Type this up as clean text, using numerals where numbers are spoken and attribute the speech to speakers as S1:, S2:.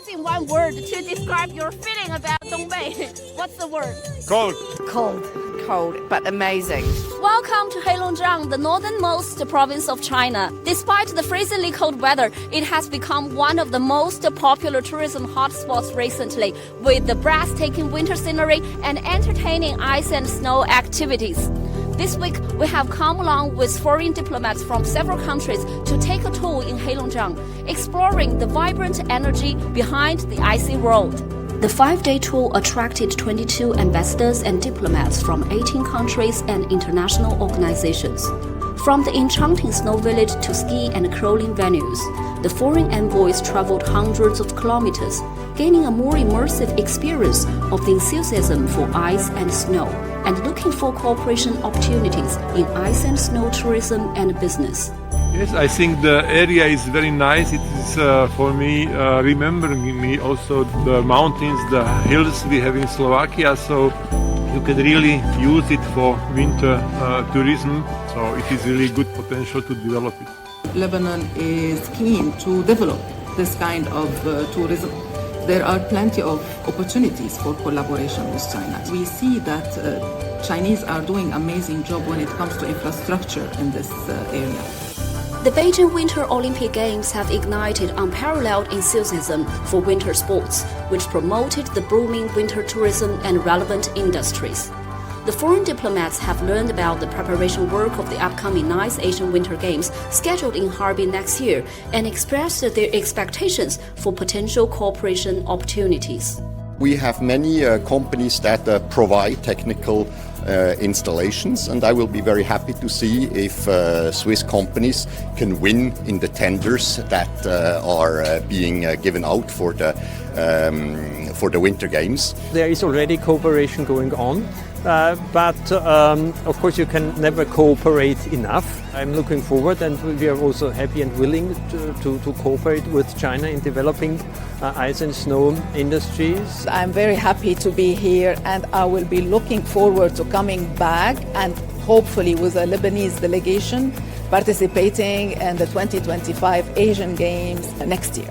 S1: Using one word to describe your feeling about Dongbei, what's the word?
S2: Cold.
S3: Cold, but amazing.
S1: Welcome to Heilongjiang, the northernmost province of China. Despite the freezingly cold weather, it has become one of the most popular tourism hotspots recently, with the breathtaking winter scenery and entertaining ice and snow activities. This week, we have come along with foreign diplomats from several countries to take a tour in Heilongjiang, exploring the vibrant energy behind the icy world. The 5-day tour attracted 22 ambassadors and diplomats from 18 countries and international organizations. From the enchanting snow village to ski and crawling venues, the foreign envoys traveled hundreds of kilometers, gaining a more immersive experience of the enthusiasm for ice and snow, and looking for cooperation opportunities in ice and snow tourism and business.
S2: Yes, I think the area is very nice. It is for me remembering me also the mountains, the hills we have in Slovakia. So you can really use it for winter tourism. So it is really good potential to develop it.
S4: Lebanon is keen to develop this kind of tourism. There are plenty of opportunities for collaboration with China. We see that Chinese are doing an amazing job when it comes to infrastructure in this area.
S1: The Beijing Winter Olympic Games have ignited unparalleled enthusiasm for winter sports, which promoted the booming winter tourism and relevant industries. The foreign diplomats have learned about the preparation work of the upcoming 9th Asian Winter Games scheduled in Harbin next year and expressed their expectations for potential cooperation opportunities.
S5: We have many companies that provide technical installations, and I will be very happy to see if Swiss companies can win in the tenders that are being given out for the Winter Games.
S6: There is already cooperation going on, but of course you can never cooperate enough. I'm looking forward, and we are also happy and willing to cooperate with China in developing ice and snow industries.
S7: I'm very happy to be here, and I will be looking forward to coming back and hopefully with a Lebanese delegation participating in the 2025 Asian Games next year.